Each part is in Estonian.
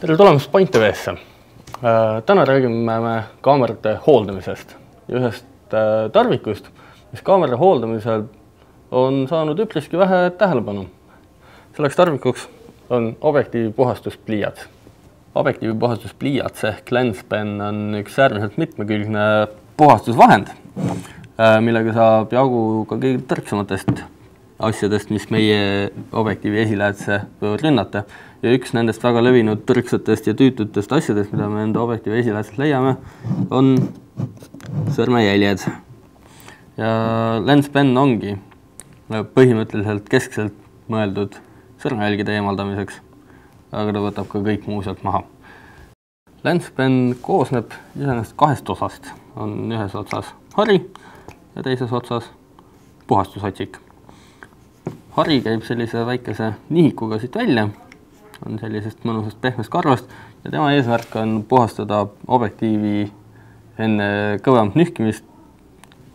Tere tulemast Point TV-sse. Täna räägime me kaamerate hooldamisest ja ühest tarvikust, mis kaamera hooldamisel on saanud üpriski vähe tähelepanu. Selleks tarvikuks on objektiivi puhastuspliiats. Objektiivi puhastuspliiats ehk lenspen on üks äärmiselt mitmekülgne puhastusvahend, millega saab jagu ka kõige tõrksamatest asjadest, mis meie objektiivi esiläätse võivad rünnata. Ja üks nendest väga levinud tõrksatest ja tüütutest asjadest, mida me enda objektiivi esiläätses leiame, on sõrmejäljed. Ja lenspen ongi põhimõtteliselt keskselt mõeldud sõrmejälgide eemaldamiseks, aga ta võtab ka kõik muu sealt maha. Lenspen koosneb iseenesest kahest osast. On ühes otsas hari ja teises otsas puhastusotsik. Hari käib sellise väikese nihikuga siit välja, on sellisest mõnusast pehmest karvast ja tema eesmärk on puhastada objektiivi enne kõvemat nühkimist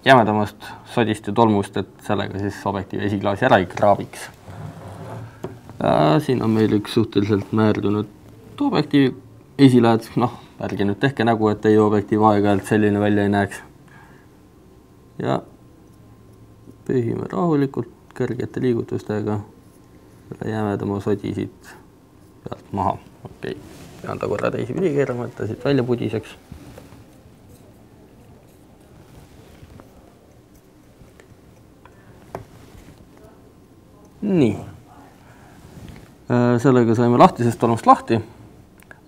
jämedamast sodist ja tolmust, et sellega siis objektiivi esiklaasi ära ei kraabiks. Siin on meil üks suhteliselt määrdunud objektiivi esilääts, ärge nüüd tehke nägu, et teie objektiiv aeg-ajalt selline välja ei näeks. Ja pühime rahulikult kõrgete liigutustega selle jämedama sodi siit pealt maha. Okei, pean ta korra teisi pidi keerama, et ta siit välja pudiseks. Nii. Sellega saime lahtisest tolmust lahti,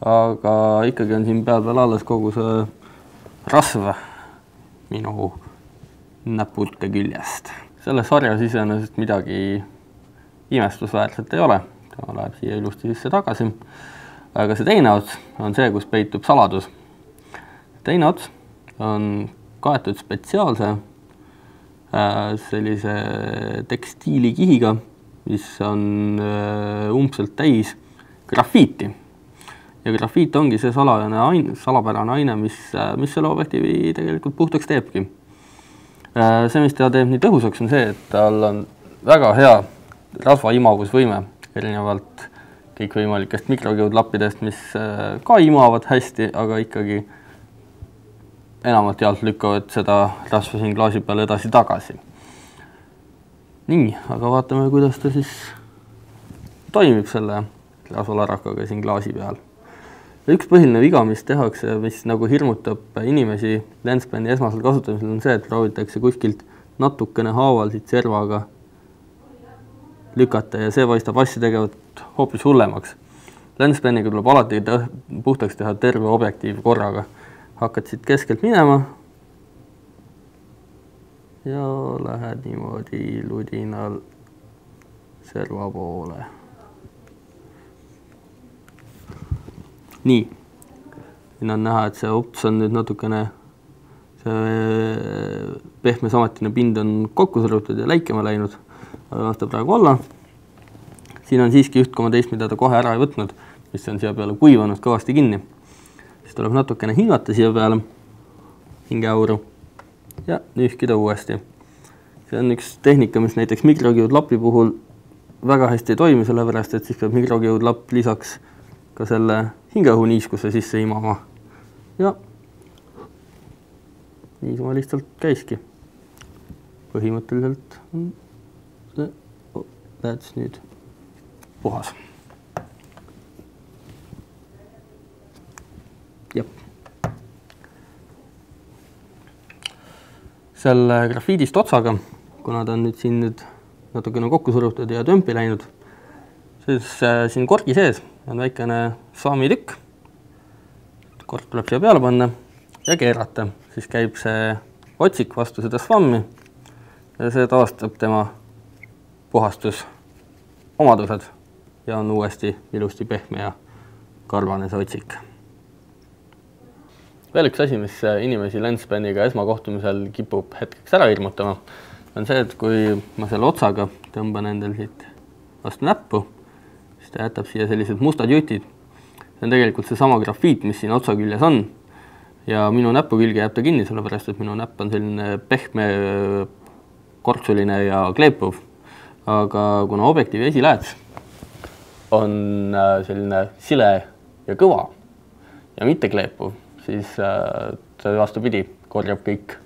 aga ikkagi on siin peal veel alles kogu see rasv minu näpute küljest. Selles sarjas iseenesest midagi imestusväärselt ei ole. Ta läheb siia ilusti sisse tagasi. Aga see teine ots on see, kus peitub saladus. Teine ots on kaetud spetsiaalse sellise tekstiilikihiga, mis on umbselt täis grafiiti. Ja grafiit ongi see salapärane aine, mis selle objektiivi tegelikult puhtaks teebki. See, mis ta teeb nii tõhusaks, on see, et tal on väga hea rasva imavusvõime, erinevalt kõikvõimalikest mikrokõudlappidest, mis ka imavad hästi, aga ikkagi enamalt jaolt lükkavad seda rasva siin klaasi peal edasi-tagasi. Nii, aga vaatame, kuidas ta siis toimib selle rasvalarakaga siin klaasi peal. Üks põhiline viga, mis tehakse, mis nagu hirmutab inimesi lenspeni esmasel kasutamisel, on see, et proovitakse kuskilt natukene haaval siit servaga lükata ja see paistab asja tegevat hoopis hullemaks. Lenspeniga tuleb alati puhtaks teha terve objektiiv korraga. Hakkad siit keskelt minema ja lähed niimoodi ludinal serva poole. Nii, siin on näha, et see ops on nüüd natukene, see pehme samatine pind on kokku sõrutud ja läikema läinud, aga las ta praegu olla. Siin on siiski 1,2, mida ta kohe ära ei võtnud, mis on siia peale kuivanud kõvasti kinni. Siis tuleb natukene hingata siia peale, hingeauru ja nühkida uuesti. See on üks tehnika, mis näiteks mikrokõudlapi puhul väga hästi ei toimi, sellepärast, et siis peab mikrokõudlapp lisaks ka selle hingeõhuniiskuse sisse imama. Ja niisama lihtsalt käiski. Põhimõtteliselt on see lääts nüüd puhas. Jep. Selle grafiidist otsaga, kuna ta on nüüd siin natukene kokku surutud ja tömpi läinud, siis siin korgi sees on väikene saamitükk. Kord tuleb siia peale panna ja keerata. Siis käib see otsik vastu seda svammi ja see taastab tema puhastus omadused ja on uuesti ilusti pehme ja karvane see otsik. Veel üks asi, mis inimesi lenspeniga esmakohtumisel kipub hetkeks ära hirmutama, on see, et kui ma selle otsaga tõmban endal siit vastu näppu, siis ta jätab siia sellised mustad jutid. See on tegelikult see sama grafiit, mis siin otsa küljes on. Ja minu näppu külge jääb ta kinni, sellepärast, et minu näpp on selline pehme, kortsuline ja kleepuv. Aga kuna objektiivi esilääts on selline sile ja kõva ja mitte kleepuv, siis see vastupidi korjab kõik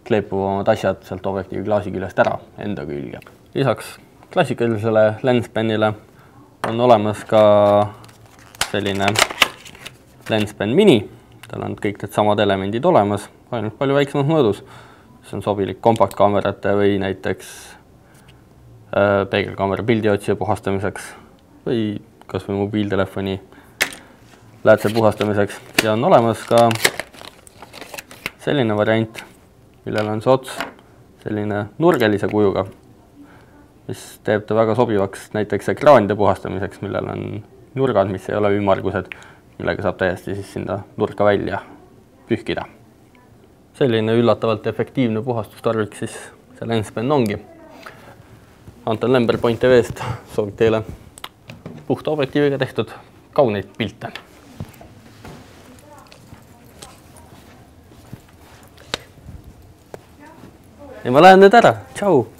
kleepuvamad asjad sealt objektiivi klaasi küljest ära enda külge. Lisaks klassikalisele lenspenile on olemas ka selline lenspen mini. Tal on kõik need samad elemendid olemas, ainult palju väiksemas mõõdus. See on sobilik kompaktkaamerate või näiteks peegelkaamera pildiotsija puhastamiseks või kas või mobiiltelefoni läätse puhastamiseks. Ja on olemas ka selline variant, millel on see ots selline nurgelise kujuga, mis teeb ta väga sobivaks näiteks ekraanide puhastamiseks, millel on nurgad, mis ei ole ümmargused, millega saab täiesti siis sinna nurka välja pühkida. Selline üllatavalt efektiivne puhastustarvik siis see lenspen ongi. Anton Lember Point TV-st soovib teile puhta objektiiviga tehtud kauneid pilte. Ja ma lähen nüüd ära. Tšau!